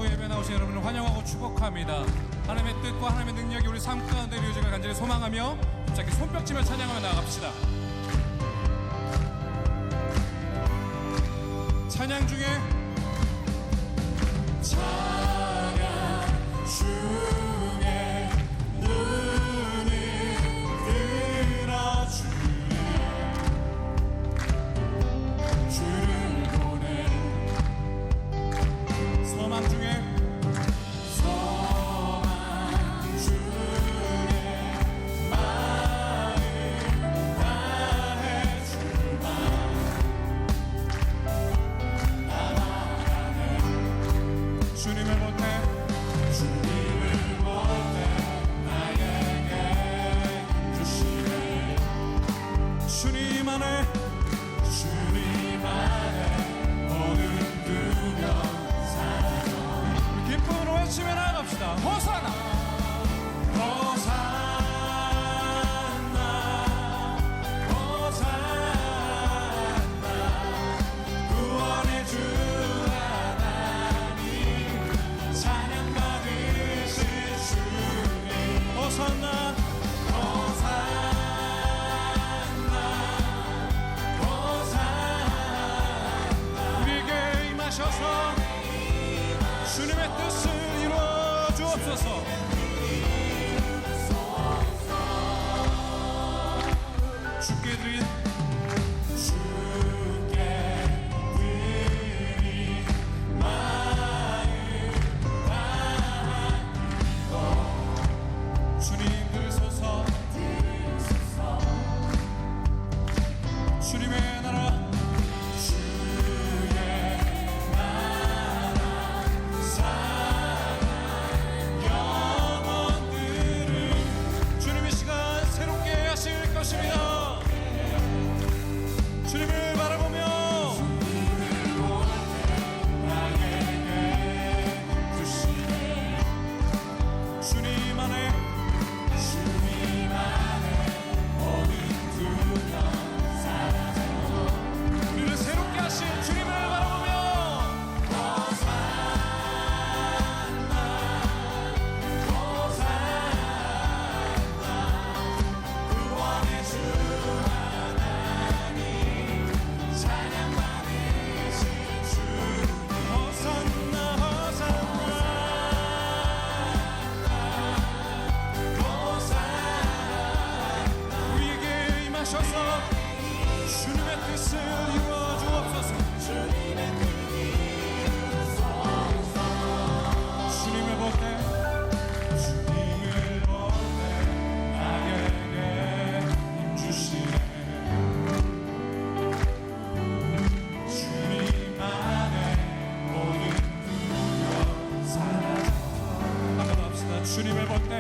전부 예배 나오신 여러분을 환영하고 축복합니다. 하나님의 뜻과 하나님의 능력이 우리 삶 가운데 이루어지길 간절히 소망하며 갑자기 손뼉치며 찬양하며 나아갑시다. 찬양 중에 찬양 중에 눈을 들어주네 주를 보내 소망 중에 호산나 호산나 호산나 구원의 주 하나님 찬양 받으실 주님 호산나 호산나 호산나 우리에게 임하셔서 주님의 뜻을 이루어 주옵소서. 주께 드린 마음 다하고 주님 들으소서 주님의 나라 주님을 바라보며 나에게 주시네 주님 안에 모든 두려움 사라져 우리를 새롭게 하신 주님을 바라보며 호산나 호산나 구원의 주 주님의 뜻을 이루어 주옵소서. 주님을 볼 때 나에게 힘 주시네 주님 안에 모든 두려움 사라져 한번 더 합시다. 주님을 볼 때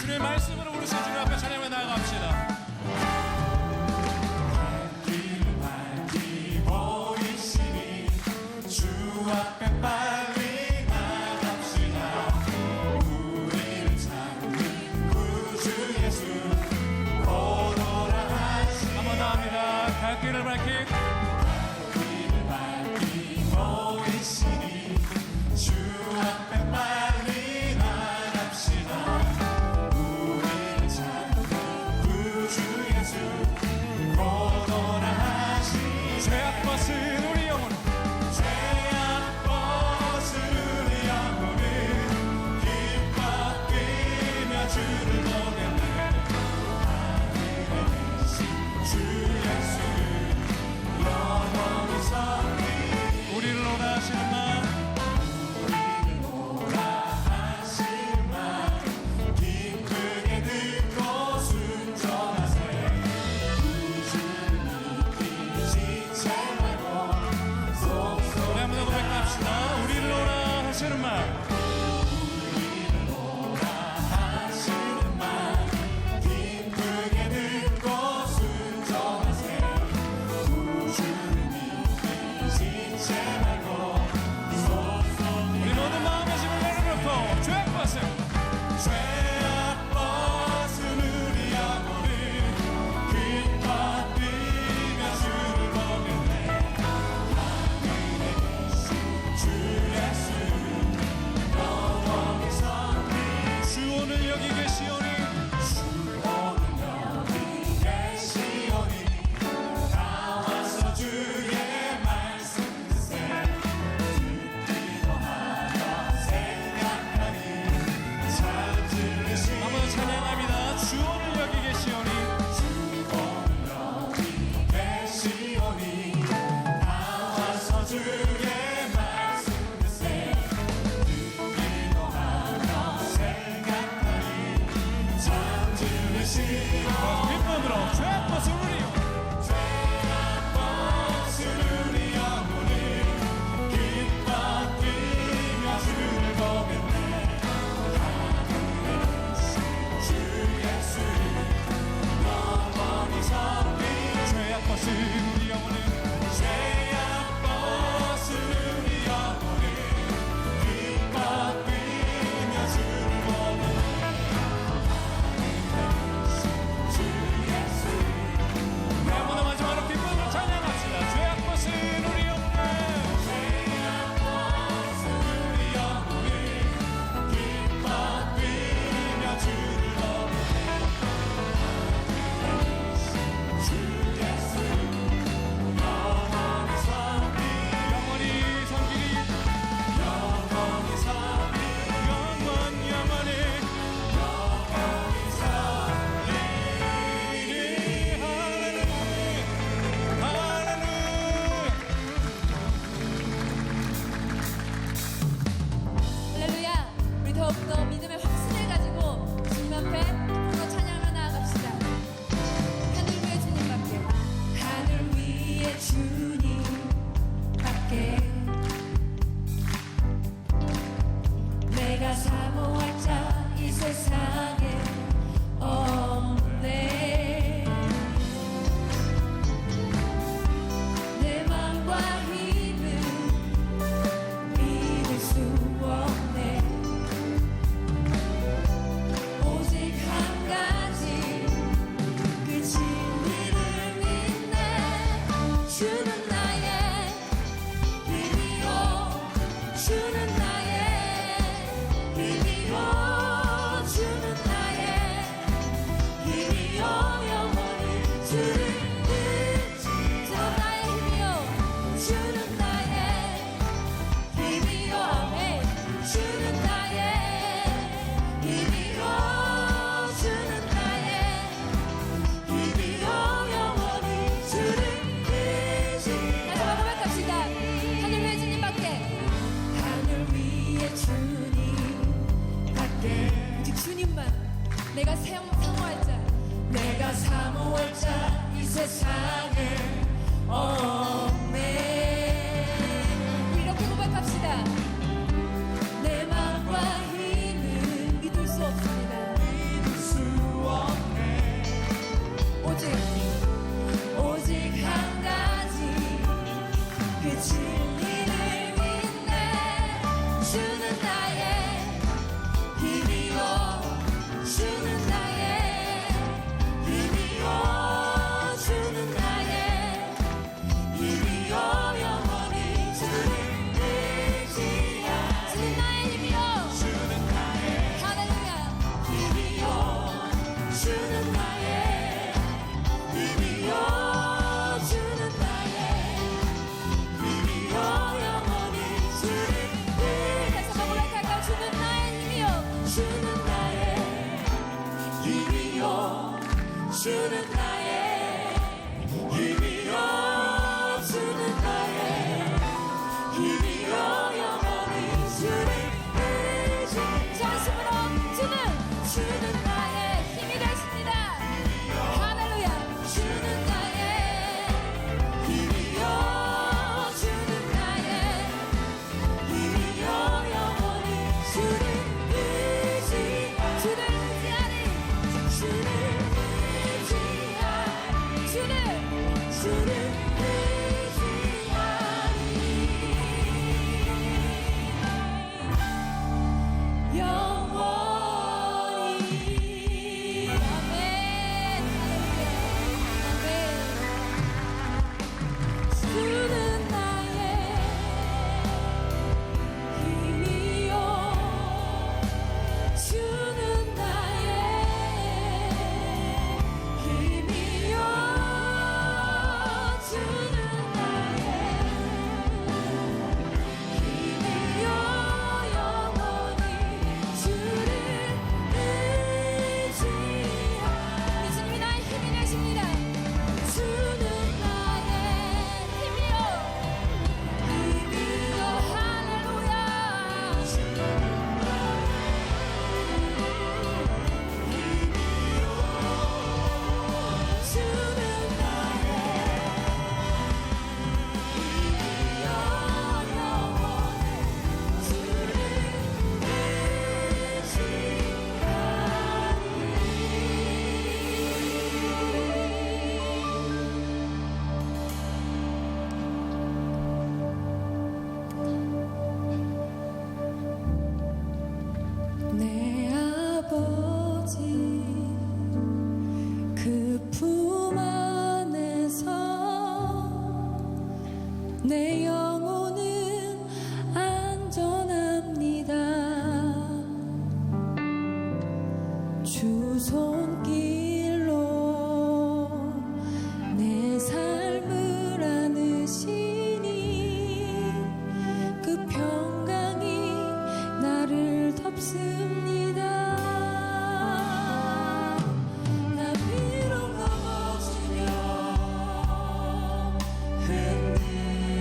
주님의 말씀으로 우리 주님 앞에 찬양해 나아갑시다. 밝히 보이시니 주를 보겠네. 주 예수 영원히 섬기. 우리를 오라 하시는 말, 우리를 오라 하시는 말 기쁘게 듣고 순종하세. 우주를 믿기 지체 말고 속속. 우리 한번 더 고백합시다. 우리를 오라 하시는 말, 기쁨으로 죄악벗은 우리 우리 영혼이 기뻐 뛰며 주를 보겠네. 주 예수 영원히 섬기. 죄악벗은 우리 영혼이 죄악벗은 우리 영혼이 기뻐 뛰며 주를 보겠네. 더욱더 믿음의 확신을 가지고 주님 앞에 기쁨으로 찬양하며 나아갑시다. 하늘 위에 주님밖에, 하늘 위에 주님밖에 내가 사모할 자 이 세상에 없네. 내 맘과 힘은 믿을 수 없네. 오직 한 가지 그 진리를 믿네. 주는 나의 힘이요, 주는 나의 힘이요, 주는 나의 힘이요, 영원히 주를 의지하는 나의 힘이요, 주는 나의 힘이요, 아멘. 주는 나의 힘이요, 주는 나의 힘이요, 영원히 주를 의지. 다시 한번 고백합시다. 하늘 위에 주님밖에, 하늘 위에 주님밖에, 오직 주님만 내가 사모할 자, 내가 사모할 자 이 세상에 없네. 우리 이렇게 고백합시다. 내 맘과 힘은 믿을 수 없습니다. 믿을 수 없네. 오직 한 가지 그 진리를 믿네. 주는 나의 힘이요, 주는 나의 힘이요, 주는 나의 힘이요, 주는 나의 힘이여 주는 나의 힘이여 영원히 주를 의지 전심으로 주는 나의 힘이 되십니다. 할렐루야. 주는 나의 힘이여 주는 나의 힘이여 영원히 주를 의지하리 주를 의지하리 영원히 아멘. 주는 나의 힘이요 주는 나의 힘이요 주는 나의 힘이요 영원히 주를 의지하리 주님이 나의 힘이 되십니다. 주는 나의 힘이요 힘이요 할렐루야. 주는 나의 힘이요 영원히 주를 의지하리 내 아버지 그 품 안에서 내 영혼은 안전합니다. 주 손길로 내 삶을 안으시니 그 평강이 나를 덮습니다. 나 비록 넘어지며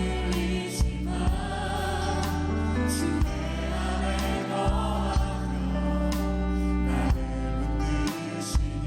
흔들리지만 주 내 안에 거하며 나를 붙드시니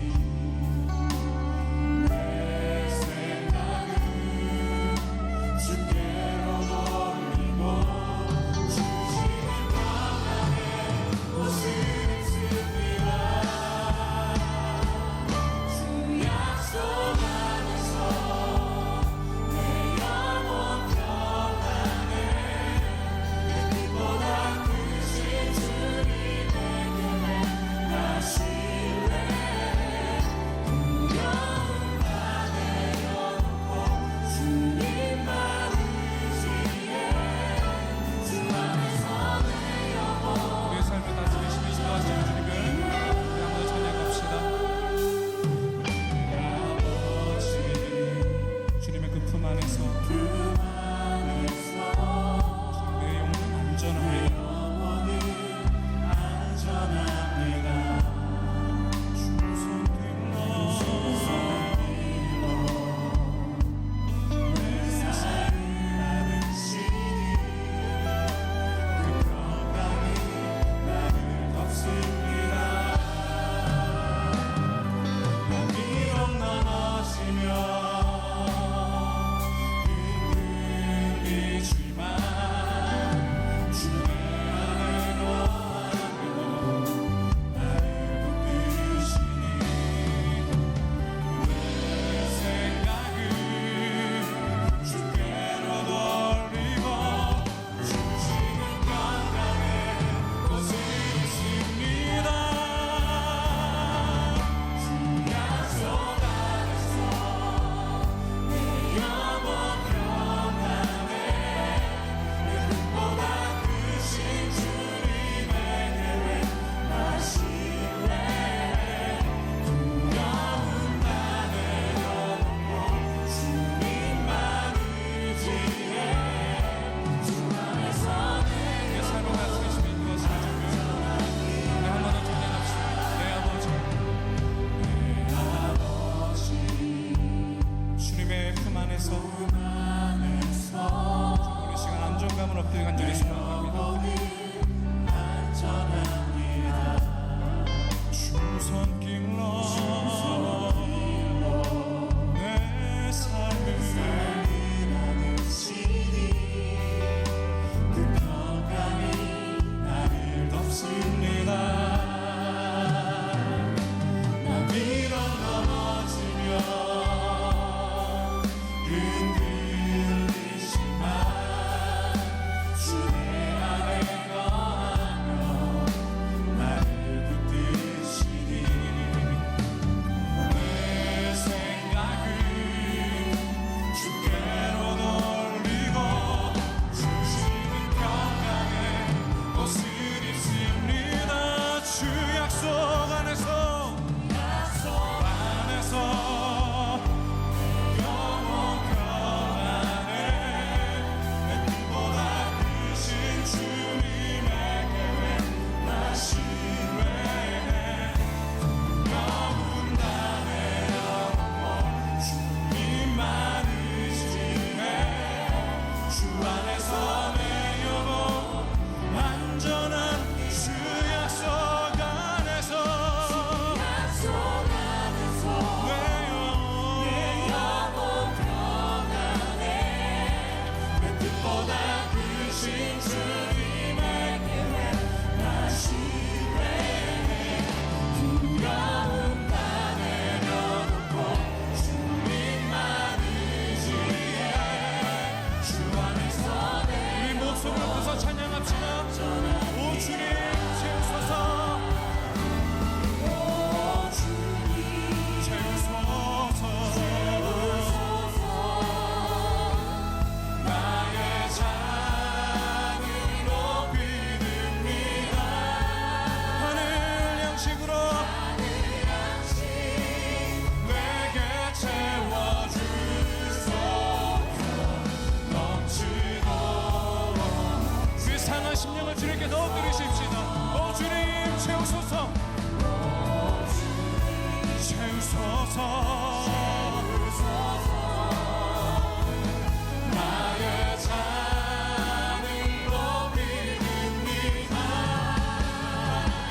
나의 잔으로 믿습니다.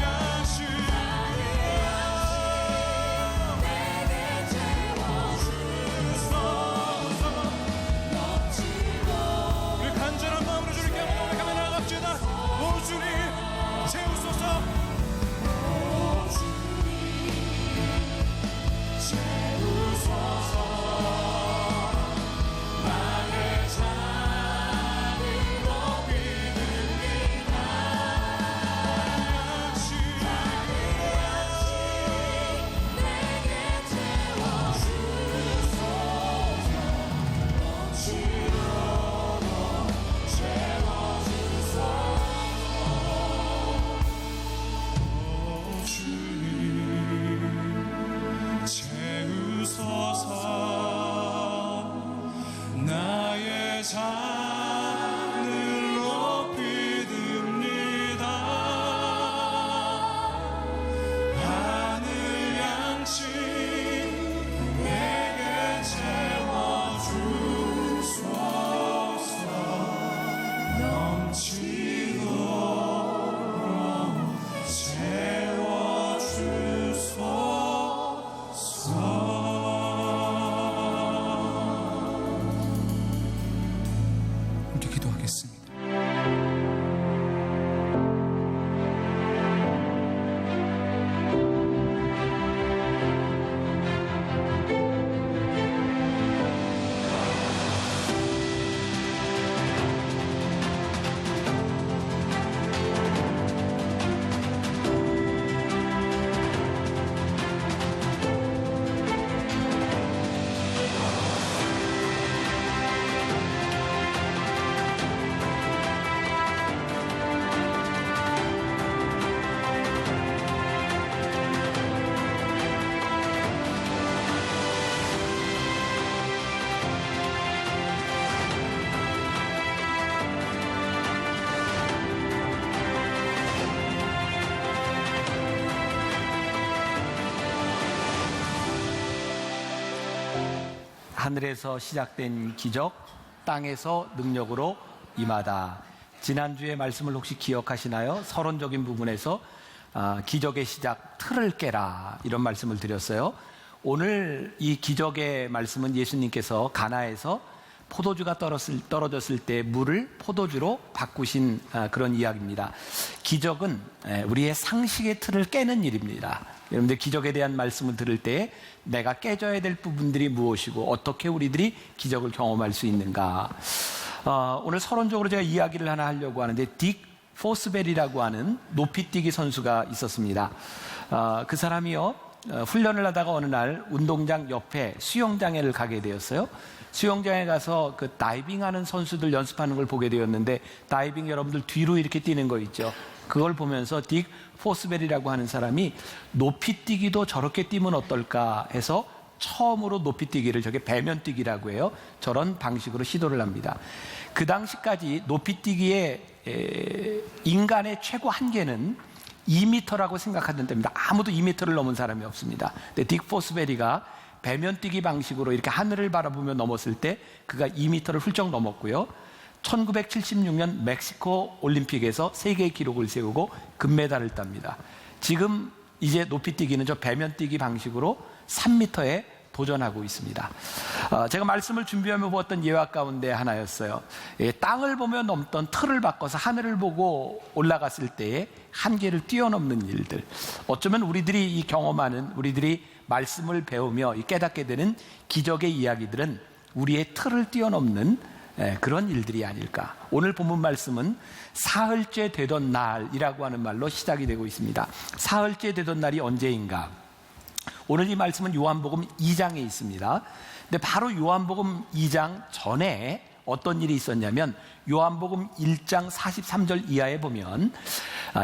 양식 내게 채워주소서. 우리 간절한 마음으로 주님께 고백하며 나갑시다. 오 주님 채우소서. 나의 잔을 높이 듭니다. 하늘 양식 내게 채워주소서. 넘치도록 채워주소서. 기도하겠습니다. 하늘에서 시작된 기적, 땅에서 능력으로 임하다. 지난주에 말씀을 혹시 기억하시나요? 서론적인 부분에서 기적의 시작, 틀을 깨라, 이런 말씀을 드렸어요. 오늘 이 기적의 말씀은 예수님께서 가나에서 포도주가 떨어졌을 때 물을 포도주로 바꾸신 그런 이야기입니다. 기적은 우리의 상식의 틀을 깨는 일입니다. 여러분들 기적에 대한 말씀을 들을 때 내가 깨져야 될 부분들이 무엇이고 어떻게 우리들이 기적을 경험할 수 있는가. 오늘 서론적으로 제가 이야기를 하나 하려고 하는데 딕 포스벨이라고 하는 높이뛰기 선수가 있었습니다. 그 사람이요 훈련을 하다가 어느 날 운동장 옆에 수영장에를 가게 되었어요. 수영장에 가서 그 다이빙하는 선수들 연습하는 걸 보게 되었는데 다이빙 여러분들 뒤로 이렇게 뛰는 거 있죠. 그걸 보면서 딕 포스벨이라고 하는 사람이 높이뛰기도 저렇게 뛰면 어떨까 해서 처음으로 높이뛰기를 저게 배면뛰기라고 해요. 저런 방식으로 시도를 합니다. 그 당시까지 높이뛰기의 인간의 최고 한계는 2m라고 생각하던 때입니다. 아무도 2m를 넘은 사람이 없습니다. 근데 딕 포스벨이가 배면뛰기 방식으로 이렇게 하늘을 바라보며 넘었을 때 그가 2m를 훌쩍 넘었고요. 1976년 멕시코 올림픽에서 세계 기록을 세우고 금메달을 땁니다. 지금 이제 높이뛰기는 저 배면뛰기 방식으로 3m에 도전하고 있습니다. 제가 말씀을 준비하며 보았던 예화 가운데 하나였어요. 땅을 보며 넘던 틀을 바꿔서 하늘을 보고 올라갔을 때의 한계를 뛰어넘는 일들. 어쩌면 우리들이 이 경험하는, 우리들이 말씀을 배우며 깨닫게 되는 기적의 이야기들은 우리의 틀을 뛰어넘는 그런 일들이 아닐까. 오늘 본문 말씀은 사흘째 되던 날이라고 하는 말로 시작이 되고 있습니다. 사흘째 되던 날이 언제인가? 오늘 이 말씀은 요한복음 2장에 있습니다. 근데 바로 요한복음 2장 전에 어떤 일이 있었냐면 요한복음 1장 43절 이하에 보면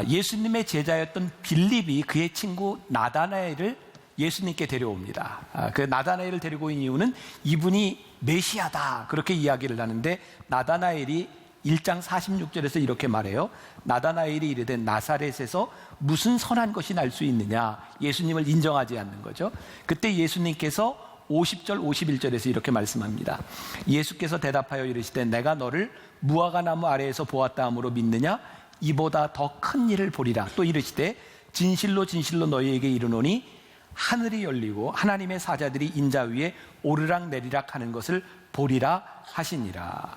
예수님의 제자였던 빌립이 그의 친구 나다나엘을 예수님께 데려옵니다. 그 나다나엘을 데리고 온 이유는 이분이 메시아다 그렇게 이야기를 하는데 나다나엘이 1장 46절에서 이렇게 말해요. 나다나엘이 이르되 나사렛에서 무슨 선한 것이 날 수 있느냐. 예수님을 인정하지 않는 거죠. 그때 예수님께서 50절 51절에서 이렇게 말씀합니다. 예수께서 대답하여 이르시되 내가 너를 무화과 나무 아래에서 보았다 함으로 믿느냐. 이보다 더 큰 일을 보리라. 또 이르시되 진실로 진실로 너희에게 이르노니 하늘이 열리고 하나님의 사자들이 인자 위에 오르락 내리락 하는 것을 보리라 하시니라.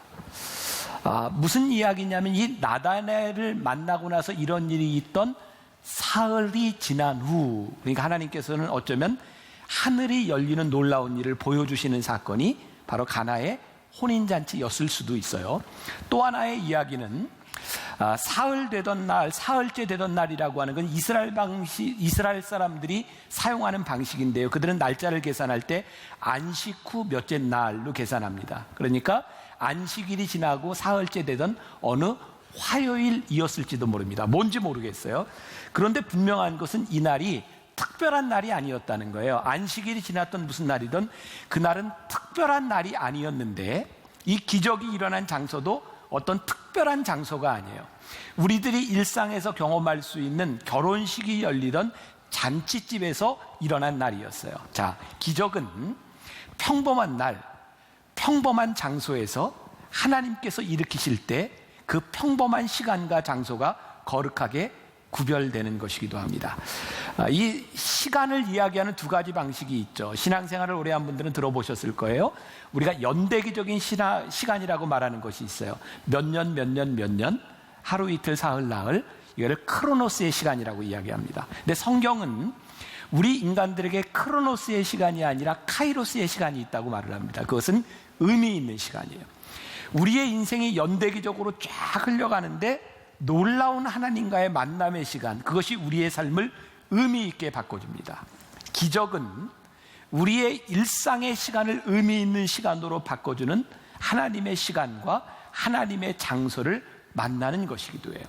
무슨 이야기냐면 이 나다나엘을 만나고 나서 이런 일이 있던 사흘이 지난 후, 그러니까 하나님께서는 어쩌면 하늘이 열리는 놀라운 일을 보여주시는 사건이 바로 가나의 혼인잔치였을 수도 있어요. 또 하나의 이야기는 사흘 되던 날, 사흘째 되던 날이라고 하는 건 이스라엘 사람들이 사용하는 방식인데요. 그들은 날짜를 계산할 때 안식 후 몇째 날로 계산합니다. 그러니까 안식일이 지나고 사흘째 되던 어느 화요일이었을지도 모릅니다. 뭔지 모르겠어요. 그런데 분명한 것은 이 날이 특별한 날이 아니었다는 거예요. 안식일이 지났던 무슨 날이든 그날은 특별한 날이 아니었는데 이 기적이 일어난 장소도 어떤 특별한 장소가 아니에요. 우리들이 일상에서 경험할 수 있는 결혼식이 열리던 잔치집에서 일어난 날이었어요. 자, 기적은 평범한 날, 평범한 장소에서 하나님께서 일으키실 때 그 평범한 시간과 장소가 거룩하게 구별되는 것이기도 합니다. 이 시간을 이야기하는 두 가지 방식이 있죠. 신앙생활을 오래 한 분들은 들어보셨을 거예요. 우리가 연대기적인 시간이라고 말하는 것이 있어요. 몇 년, 하루 이틀 사흘 나흘, 이거를 크로노스의 시간이라고 이야기합니다. 근데 성경은 우리 인간들에게 크로노스의 시간이 아니라 카이로스의 시간이 있다고 말을 합니다. 그것은 의미 있는 시간이에요. 우리의 인생이 연대기적으로 쫙 흘러가는데 놀라운 하나님과의 만남의 시간, 그것이 우리의 삶을 의미 있게 바꿔줍니다. 기적은 우리의 일상의 시간을 의미 있는 시간으로 바꿔주는 하나님의 시간과 하나님의 장소를 만나는 것이기도 해요.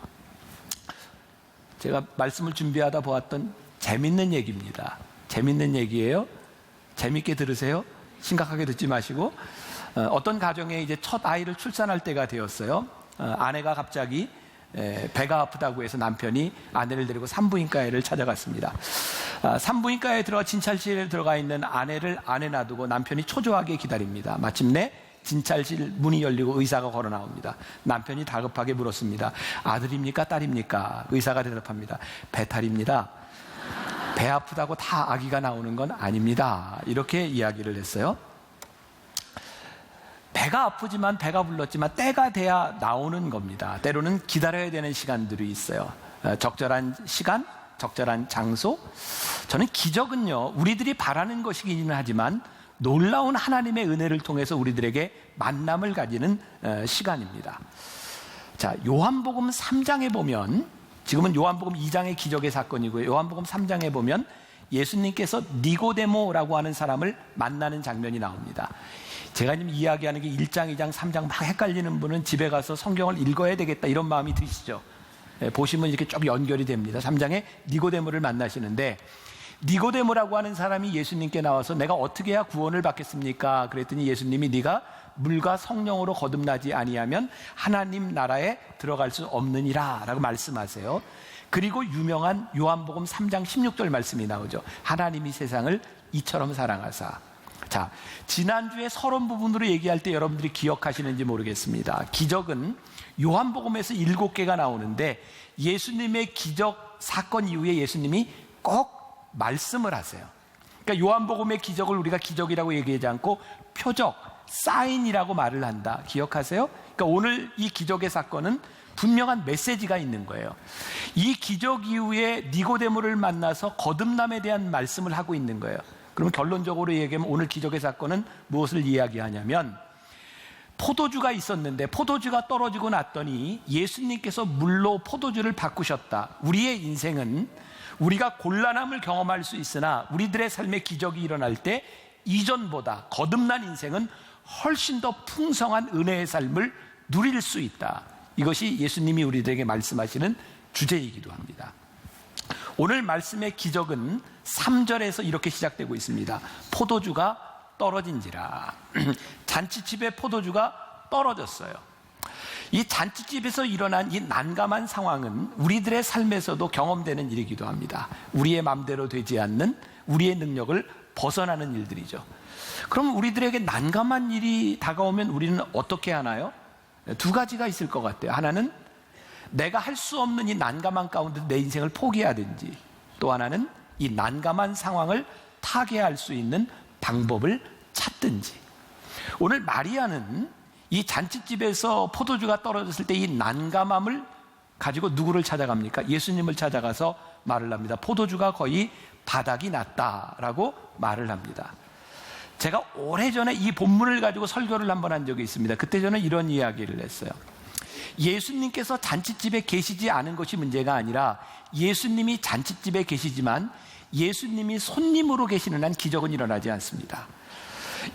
제가 말씀을 준비하다 보았던 재밌는 얘기입니다. 재밌는 얘기예요. 재밌게 들으세요. 심각하게 듣지 마시고. 어떤 가정에 이제 첫 아이를 출산할 때가 되었어요. 아내가 갑자기 배가 아프다고 해서 남편이 아내를 데리고 산부인과를 찾아갔습니다. 산부인과에 들어가 진찰실에 들어가 있는 아내를 안에 놔두고 남편이 초조하게 기다립니다. 마침내 진찰실 문이 열리고 의사가 걸어 나옵니다. 남편이 다급하게 물었습니다. 아들입니까? 딸입니까? 의사가 대답합니다. 배탈입니다. 배 아프다고 다 아기가 나오는 건 아닙니다. 이렇게 이야기를 했어요. 배가 아프지만 배가 불렀지만 때가 돼야 나오는 겁니다. 때로는 기다려야 되는 시간들이 있어요. 적절한 시간, 적절한 장소. 저는 기적은요, 우리들이 바라는 것이기는 하지만 놀라운 하나님의 은혜를 통해서 우리들에게 만남을 가지는 시간입니다. 자, 요한복음 3장에 보면, 지금은 요한복음 2장의 기적의 사건이고요. 요한복음 3장에 보면 예수님께서 니고데모라고 하는 사람을 만나는 장면이 나옵니다. 제가 지금 이야기하는 게 1장, 2장, 3장 막 헷갈리는 분은 집에 가서 성경을 읽어야 되겠다 이런 마음이 드시죠. 보시면 이렇게 쭉 연결이 됩니다. 3장에 니고데모를 만나시는데, 니고데모라고 하는 사람이 예수님께 나와서 내가 어떻게 해야 구원을 받겠습니까? 그랬더니 예수님이 네가 물과 성령으로 거듭나지 아니하면 하나님 나라에 들어갈 수 없느니라 라고 말씀하세요. 그리고 유명한 요한복음 3장 16절 말씀이 나오죠. 하나님이 세상을 이처럼 사랑하사. 자, 지난주에 서론 부분으로 얘기할 때 여러분들이 기억하시는지 모르겠습니다. 기적은 요한복음에서 7개가 나오는데 예수님의 기적 사건 이후에 예수님이 꼭 말씀을 하세요. 그러니까 요한복음의 기적을 우리가 기적이라고 얘기하지 않고 표적, 사인이라고 말을 한다. 기억하세요? 그러니까 오늘 이 기적의 사건은 분명한 메시지가 있는 거예요. 이 기적 이후에 니고데모를 만나서 거듭남에 대한 말씀을 하고 있는 거예요. 그러면 결론적으로 얘기하면 오늘 기적의 사건은 무엇을 이야기하냐면, 포도주가 있었는데 포도주가 떨어지고 났더니 예수님께서 물로 포도주를 바꾸셨다. 우리의 인생은 우리가 곤란함을 경험할 수 있으나 우리들의 삶에 기적이 일어날 때 이전보다 거듭난 인생은 훨씬 더 풍성한 은혜의 삶을 누릴 수 있다. 이것이 예수님이 우리들에게 말씀하시는 주제이기도 합니다. 오늘 말씀의 기적은 3절에서 이렇게 시작되고 있습니다. 포도주가 떨어진지라. 잔치집에 포도주가 떨어졌어요. 이 잔치집에서 일어난 이 난감한 상황은 우리들의 삶에서도 경험되는 일이기도 합니다. 우리의 마음대로 되지 않는 우리의 능력을 벗어나는 일들이죠. 그럼 우리들에게 난감한 일이 다가오면 우리는 어떻게 하나요? 두 가지가 있을 것 같아요. 하나는 내가 할 수 없는 이 난감한 가운데 내 인생을 포기하든지, 또 하나는 이 난감한 상황을 타개할 수 있는 방법을 찾든지. 오늘 마리아는 이 잔치집에서 포도주가 떨어졌을 때 이 난감함을 가지고 누구를 찾아갑니까? 예수님을 찾아가서 말을 합니다. 포도주가 거의 바닥이 났다라고 말을 합니다. 제가 오래전에 이 본문을 가지고 설교를 한번 한 적이 있습니다. 그때 저는 이런 이야기를 했어요. 예수님께서 잔치집에 계시지 않은 것이 문제가 아니라 예수님이 잔치집에 계시지만 예수님이 손님으로 계시는 한 기적은 일어나지 않습니다.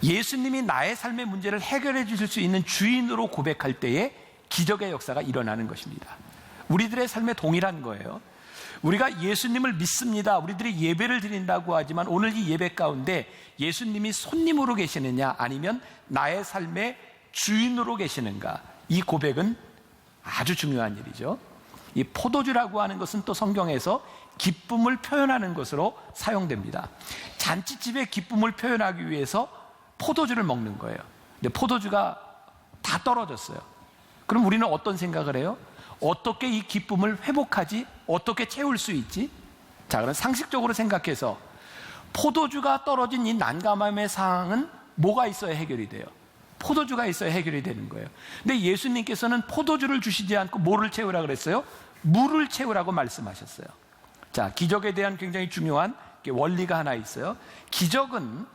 예수님이 나의 삶의 문제를 해결해 주실 수 있는 주인으로 고백할 때에 기적의 역사가 일어나는 것입니다. 우리들의 삶에 동일한 거예요. 우리가 예수님을 믿습니다. 우리들이 예배를 드린다고 하지만 오늘 이 예배 가운데 예수님이 손님으로 계시느냐 아니면 나의 삶의 주인으로 계시는가, 이 고백은 아주 중요한 일이죠. 이 포도주라고 하는 것은 또 성경에서 기쁨을 표현하는 것으로 사용됩니다. 잔치집의 기쁨을 표현하기 위해서 포도주를 먹는 거예요. 근데 포도주가 다 떨어졌어요. 그럼 우리는 어떤 생각을 해요? 어떻게 이 기쁨을 회복하지? 어떻게 채울 수 있지? 자, 그럼 상식적으로 생각해서 포도주가 떨어진 이 난감함의 상황은 뭐가 있어야 해결이 돼요? 포도주가 있어야 해결이 되는 거예요. 근데 예수님께서는 포도주를 주시지 않고 뭐를 채우라 그랬어요? 물을 채우라고 말씀하셨어요. 자, 기적에 대한 굉장히 중요한 원리가 하나 있어요. 기적은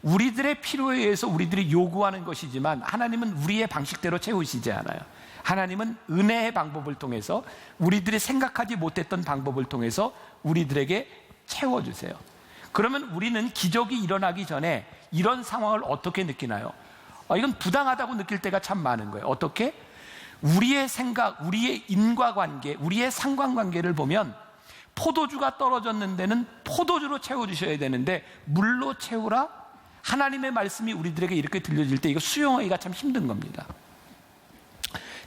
우리들의 필요에 의해서 우리들이 요구하는 것이지만 하나님은 우리의 방식대로 채우시지 않아요. 하나님은 은혜의 방법을 통해서, 우리들이 생각하지 못했던 방법을 통해서 우리들에게 채워주세요. 그러면 우리는 기적이 일어나기 전에 이런 상황을 어떻게 느끼나요? 이건 부당하다고 느낄 때가 참 많은 거예요. 어떻게? 우리의 생각, 우리의 인과관계, 우리의 상관관계를 보면 포도주가 떨어졌는 데는 포도주로 채워주셔야 되는데 물로 채우라? 하나님의 말씀이 우리들에게 이렇게 들려질 때 이거 수용하기가 참 힘든 겁니다.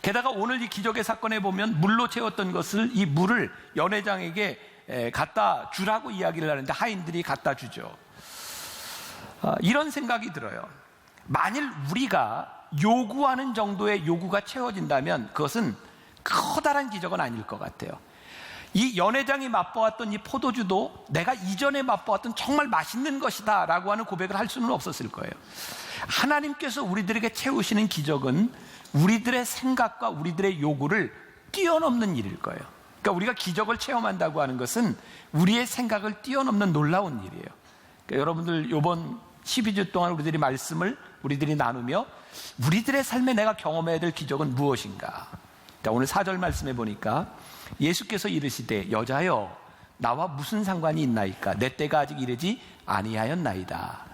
게다가 오늘 이 기적의 사건에 보면 물로 채웠던 것을, 이 물을 연회장에게 갖다 주라고 이야기를 하는데 하인들이 갖다 주죠. 이런 생각이 들어요. 만일 우리가 요구하는 정도의 요구가 채워진다면 그것은 커다란 기적은 아닐 것 같아요. 이 연회장이 맛보았던 이 포도주도 내가 이전에 맛보았던 정말 맛있는 것이다 라고 하는 고백을 할 수는 없었을 거예요. 하나님께서 우리들에게 채우시는 기적은 우리들의 생각과 우리들의 요구를 뛰어넘는 일일 거예요. 그러니까 우리가 기적을 체험한다고 하는 것은 우리의 생각을 뛰어넘는 놀라운 일이에요. 그러니까 여러분들 이번 12주 동안 우리들이 나누며 우리들의 삶에 내가 경험해야 될 기적은 무엇인가? 자, 오늘 4절 말씀해 보니까 예수께서 이르시되 여자여 나와 무슨 상관이 있나이까? 내 때가 아직 이르지 아니하였나이다.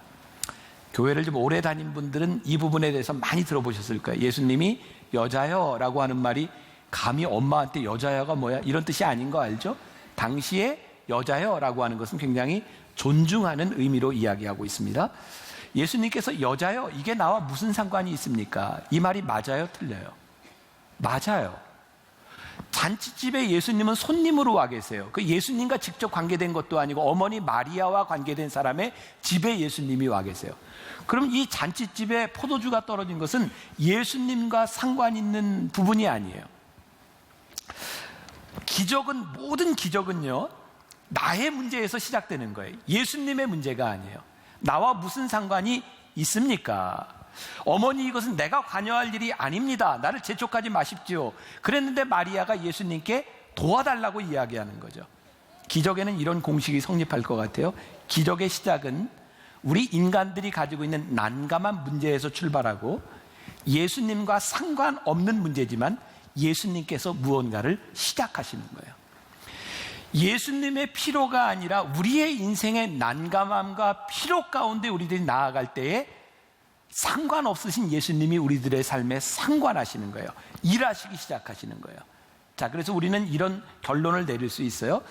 교회를 좀 오래 다닌 분들은 이 부분에 대해서 많이 들어보셨을 거예요. 예수님이 여자여 라고 하는 말이 감히 엄마한테 여자여가 뭐야? 이런 뜻이 아닌 거 알죠? 당시에 여자여 라고 하는 것은 굉장히 존중하는 의미로 이야기하고 있습니다. 예수님께서 여자여, 이게 나와 무슨 상관이 있습니까? 이 말이 맞아요? 틀려요? 맞아요. 잔치집에 예수님은 손님으로 와 계세요. 그 예수님과 직접 관계된 것도 아니고 어머니 마리아와 관계된 사람의 집에 예수님이 와 계세요. 그럼 이 잔치집에 포도주가 떨어진 것은 예수님과 상관 있는 부분이 아니에요. 모든 기적은요, 나의 문제에서 시작되는 거예요. 예수님의 문제가 아니에요. 나와 무슨 상관이 있습니까? 어머니, 이것은 내가 관여할 일이 아닙니다. 나를 재촉하지 마십시오. 그랬는데 마리아가 예수님께 도와달라고 이야기하는 거죠. 기적에는 이런 공식이 성립할 것 같아요. 기적의 시작은 우리 인간들이 가지고 있는 난감한 문제에서 출발하고 예수님과 상관없는 문제지만 예수님께서 무언가를 시작하시는 거예요. 예수님의 필요가 아니라 우리의 인생의 난감함과 필요 가운데 우리들이 나아갈 때에 상관없으신 예수님이 우리들의 삶에 상관하시는 거예요. 일하시기 시작하시는 거예요. 자, 그래서 우리는 이런 결론을 내릴 수 있어요.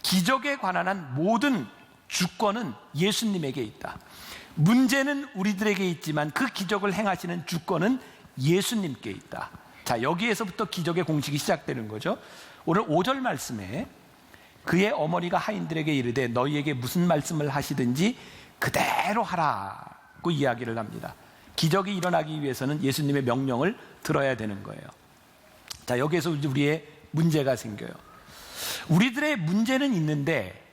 기적에 관한 한 모든 주권은 예수님에게 있다. 문제는 우리들에게 있지만 그 기적을 행하시는 주권은 예수님께 있다. 자, 여기에서부터 기적의 공식이 시작되는 거죠. 오늘 5절 말씀에 그의 어머니가 하인들에게 이르되 너희에게 무슨 말씀을 하시든지 그대로 하라고 이야기를 합니다. 기적이 일어나기 위해서는 예수님의 명령을 들어야 되는 거예요. 자, 여기에서 우리의 문제가 생겨요. 우리들의 문제는 있는데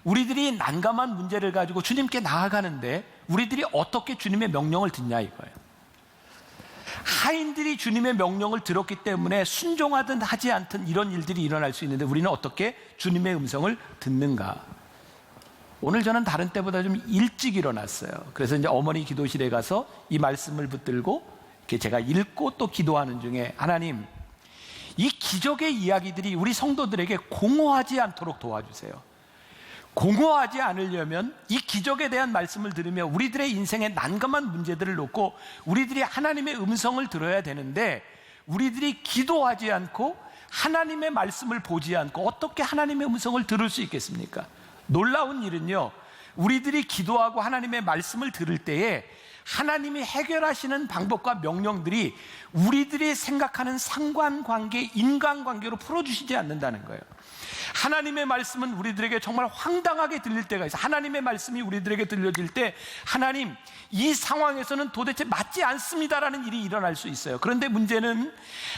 우리들이 난감한 문제를 가지고 주님께 나아가는데 우리들이 어떻게 주님의 명령을 듣냐 이거예요. 하인들이 주님의 명령을 들었기 때문에 순종하든 하지 않든 이런 일들이 일어날 수 있는데 우리는 어떻게 주님의 음성을 듣는가? 오늘 저는 다른 때보다 좀 일찍 일어났어요. 그래서 이제 어머니 기도실에 가서 이 말씀을 붙들고 이렇게 제가 읽고 또 기도하는 중에 하나님, 이 기적의 이야기들이 우리 성도들에게 공허하지 않도록 도와주세요. 공허하지 않으려면 이 기적에 대한 말씀을 들으며 우리들의 인생의 난감한 문제들을 놓고 우리들이 하나님의 음성을 들어야 되는데 우리들이 기도하지 않고 하나님의 말씀을 보지 않고 어떻게 하나님의 음성을 들을 수 있겠습니까? 놀라운 일은요, 우리들이 기도하고 하나님의 말씀을 들을 때에 하나님이 해결하시는 방법과 명령들이 우리들이 생각하는 상관관계, 인간관계로 풀어주시지 않는다는 거예요. 하나님의 말씀은 우리들에게 정말 황당하게 들릴 때가 있어요. 하나님의 말씀이 우리들에게 들려질 때 하나님, 이 상황에서는 도대체 맞지 않습니다라는 일이 일어날 수 있어요. 그런데 문제는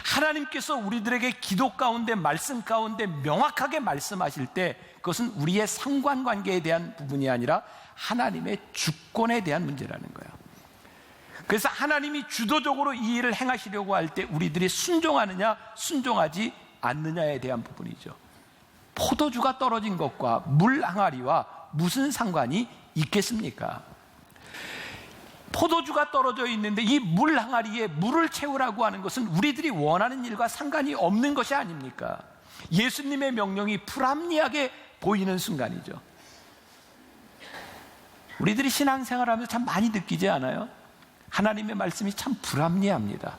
하나님께서 우리들에게 기도 가운데 말씀 가운데 명확하게 말씀하실 때 그것은 우리의 상관관계에 대한 부분이 아니라 하나님의 주권에 대한 문제라는 거예요. 그래서 하나님이 주도적으로 이 일을 행하시려고 할 때 우리들이 순종하느냐 순종하지 않느냐에 대한 부분이죠. 포도주가 떨어진 것과 물 항아리와 무슨 상관이 있겠습니까? 포도주가 떨어져 있는데 이 물 항아리에 물을 채우라고 하는 것은 우리들이 원하는 일과 상관이 없는 것이 아닙니까? 예수님의 명령이 불합리하게 보이는 순간이죠. 우리들이 신앙생활하면서 참 많이 느끼지 않아요? 하나님의 말씀이 참 불합리합니다.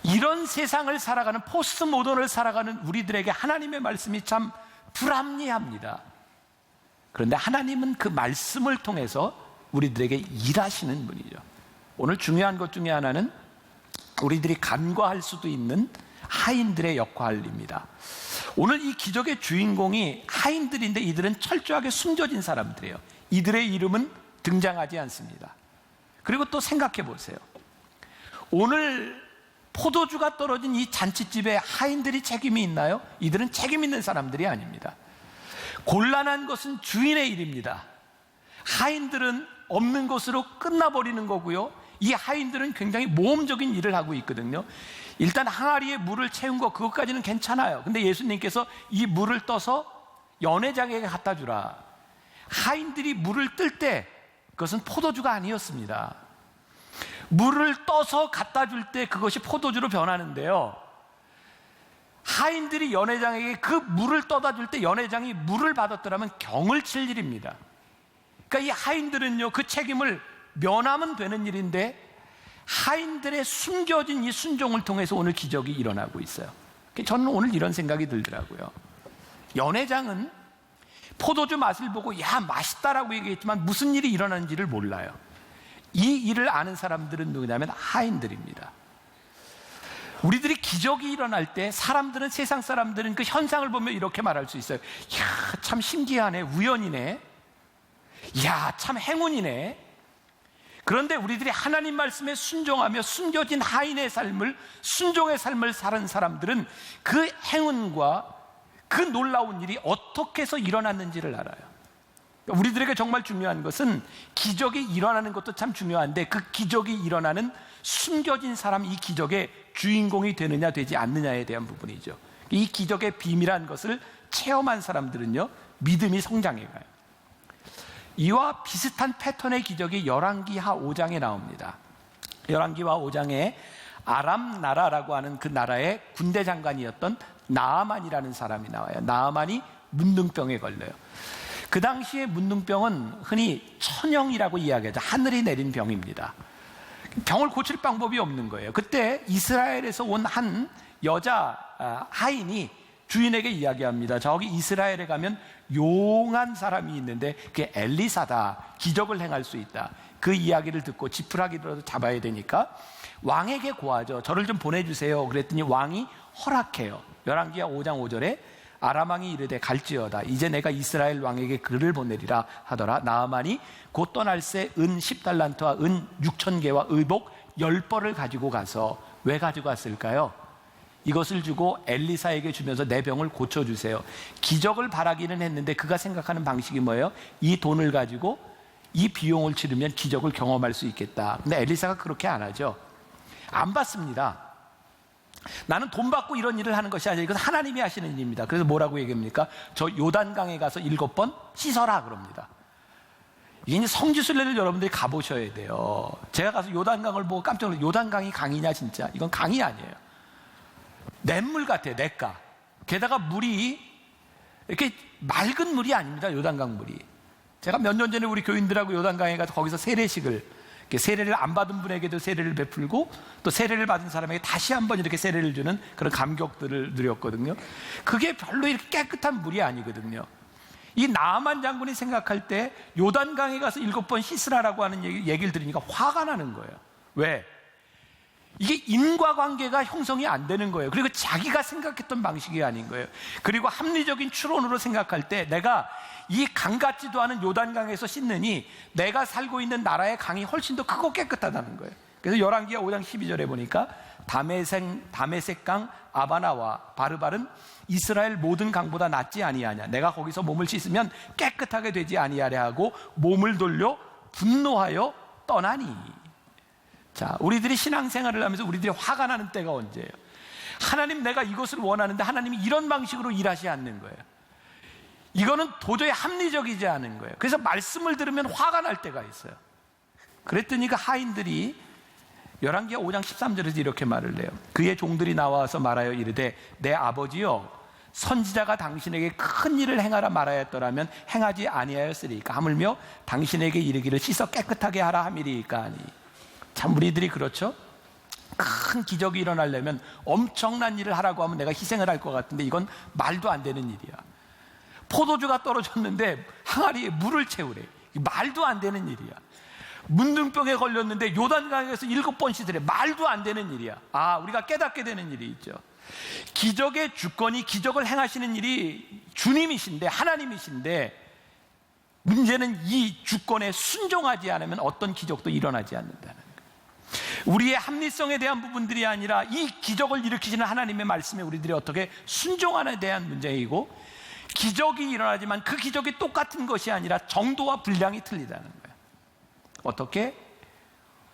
이런 세상을 살아가는 포스트 모던을 살아가는 우리들에게 하나님의 말씀이 참 불합리합니다. 그런데 하나님은 그 말씀을 통해서 우리들에게 일하시는 분이죠. 오늘 중요한 것 중에 하나는 우리들이 간과할 수도 있는 하인들의 역할입니다. 오늘 이 기적의 주인공이 하인들인데 이들은 철저하게 숨겨진 사람들이에요. 이들의 이름은 등장하지 않습니다. 그리고 또 생각해 보세요. 오늘 포도주가 떨어진 이 잔치집에 하인들이 책임이 있나요? 이들은 책임 있는 사람들이 아닙니다. 곤란한 것은 주인의 일입니다. 하인들은 없는 것으로 끝나버리는 거고요. 이 하인들은 굉장히 모험적인 일을 하고 있거든요. 일단 항아리에 물을 채운 거 그것까지는 괜찮아요. 근데 예수님께서 이 물을 떠서 연회장에게 갖다 주라. 하인들이 물을 뜰 때 그것은 포도주가 아니었습니다. 물을 떠서 갖다 줄 때 그것이 포도주로 변하는데요, 하인들이 연회장에게 그 물을 떠다 줄 때 연회장이 물을 받았더라면 경을 칠 일입니다. 그러니까 이 하인들은요, 그 책임을 면하면 되는 일인데 하인들의 숨겨진 이 순종을 통해서 오늘 기적이 일어나고 있어요. 저는 오늘 이런 생각이 들더라고요. 연회장은 포도주 맛을 보고 야 맛있다라고 얘기했지만 무슨 일이 일어나는지를 몰라요. 이 일을 아는 사람들은 누구냐면 하인들입니다. 우리들이 기적이 일어날 때 사람들은, 세상 사람들은 그 현상을 보면 이렇게 말할 수 있어요. 야, 참 신기하네, 우연이네, 야, 참 행운이네. 그런데 우리들이 하나님 말씀에 순종하며 숨겨진 하인의 삶을, 순종의 삶을 사는 사람들은 그 행운과 그 놀라운 일이 어떻게 해서 일어났는지를 알아요. 우리들에게 정말 중요한 것은 기적이 일어나는 것도 참 중요한데 그 기적이 일어나는 숨겨진 사람, 이 기적의 주인공이 되느냐 되지 않느냐에 대한 부분이죠. 이 기적의 비밀한 것을 체험한 사람들은요, 믿음이 성장해 가요. 이와 비슷한 패턴의 기적이 열왕기하 5장에 나옵니다. 열왕기하 5장에 아람 나라라고 하는 그 나라의 군대 장관이었던 나아만이라는 사람이 나와요. 나아만이 문둥병에 걸려요. 그 당시에 문둥병은 흔히 천형이라고 이야기하죠. 하늘이 내린 병입니다. 병을 고칠 방법이 없는 거예요. 그때 이스라엘에서 온 한 여자 하인이 주인에게 이야기합니다. 저기 이스라엘에 가면 용한 사람이 있는데 그게 엘리사다. 기적을 행할 수 있다. 그 이야기를 듣고 지푸라기라도 잡아야 되니까 왕에게 고하죠. 저를 좀 보내주세요. 그랬더니 왕이 허락해요. 열왕기하 5장 5절에 아람 왕이 이르되 갈지어다. 이제 내가 이스라엘 왕에게 글을 보내리라 하더라. 나아만이 곧 떠날새 은 10달란트와 은 6,000개와 의복 10벌을 가지고 가서 왜 가지고 갔을까요? 이것을 주고 엘리사에게 주면서 내 병을 고쳐주세요. 기적을 바라기는 했는데 그가 생각하는 방식이 뭐예요? 이 돈을 가지고 이 비용을 치르면 기적을 경험할 수 있겠다. 근데 엘리사가 그렇게 안 하죠. 안 받습니다. 나는 돈 받고 이런 일을 하는 것이 아니라 이건 하나님이 하시는 일입니다. 그래서 뭐라고 얘기합니까? 저 요단강에 가서 7번 씻어라 그럽니다. 이게 이제 성지순례를 여러분들이 가보셔야 돼요. 제가 가서 요단강을 보고 깜짝 놀랐어요. 요단강이 강이냐 진짜? 이건 강이 아니에요. 냇물 같아요. 냇가. 게다가 물이 이렇게 맑은 물이 아닙니다. 요단강 물이. 제가 몇 년 전에 우리 교인들하고 요단강에 가서 거기서 세례식을, 세례를 안 받은 분에게도 세례를 베풀고 또 세례를 받은 사람에게 다시 한번 이렇게 세례를 주는 그런 감격들을 누렸거든요. 그게 별로 이렇게 깨끗한 물이 아니거든요. 이 나아만 장군이 생각할 때 요단강에 가서 7번 씻으라라고 하는 얘기를 들으니까 화가 나는 거예요. 왜? 이게 인과관계가 형성이 안 되는 거예요. 그리고 자기가 생각했던 방식이 아닌 거예요. 그리고 합리적인 추론으로 생각할 때 내가 이 강 같지도 않은 요단강에서 씻느니 내가 살고 있는 나라의 강이 훨씬 더 크고 깨끗하다는 거예요. 그래서 열왕기하 5장 12절에 보니까 다메섹강 아바나와 바르발은 이스라엘 모든 강보다 낫지 아니하냐. 내가 거기서 몸을 씻으면 깨끗하게 되지 아니하랴 하고 몸을 돌려 분노하여 떠나니. 자, 우리들이 신앙생활을 하면서 우리들이 화가 나는 때가 언제예요? 하나님, 내가 이것을 원하는데 하나님이 이런 방식으로 일하지 않는 거예요. 이거는 도저히 합리적이지 않은 거예요. 그래서 말씀을 들으면 화가 날 때가 있어요. 그랬더니 그 하인들이 열왕기하 5장 13절에서 이렇게 말을 해요. 그의 종들이 나와서 말하여 이르되 내 아버지여, 선지자가 당신에게 큰 일을 행하라 말하였더라면 행하지 아니하였으리까. 하물며 당신에게 이르기를 씻어 깨끗하게 하라 함이리까 하니. 참 우리들이 그렇죠? 큰 기적이 일어나려면 엄청난 일을 하라고 하면 내가 희생을 할 것 같은데 이건 말도 안 되는 일이야. 포도주가 떨어졌는데 항아리에 물을 채우래. 말도 안 되는 일이야. 문둥병에 걸렸는데 요단강에서 7번 씻으래. 말도 안 되는 일이야. 아, 우리가 깨닫게 되는 일이 있죠. 기적의 주권이, 기적을 행하시는 일이 주님이신데, 하나님이신데, 문제는 이 주권에 순종하지 않으면 어떤 기적도 일어나지 않는다는 거예요. 우리의 합리성에 대한 부분들이 아니라 이 기적을 일으키시는 하나님의 말씀에 우리들이 어떻게 순종하는에 대한 문제이고, 기적이 일어나지만 그 기적이 똑같은 것이 아니라 정도와 분량이 틀리다는 거예요. 어떻게?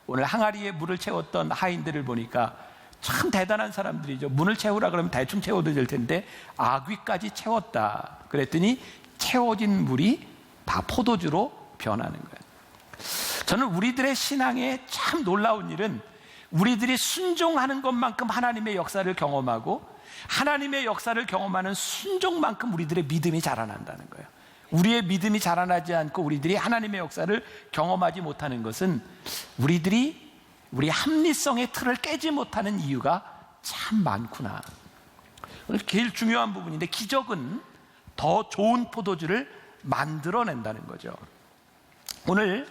오늘 항아리에 물을 채웠던 하인들을 보니까 참 대단한 사람들이죠. 문을 채우라 그러면 대충 채워도 될 텐데 아귀까지 채웠다. 그랬더니 채워진 물이 다 포도주로 변하는 거예요. 저는 우리들의 신앙에 참 놀라운 일은 우리들이 순종하는 것만큼 하나님의 역사를 경험하고 하나님의 역사를 경험하는 순종만큼 우리들의 믿음이 자라난다는 거예요. 우리의 믿음이 자라나지 않고 우리들이 하나님의 역사를 경험하지 못하는 것은 우리의 합리성의 틀을 깨지 못하는 이유가 참 많구나. 오늘 제일 중요한 부분인데, 기적은 더 좋은 포도주를 만들어낸다는 거죠. 오늘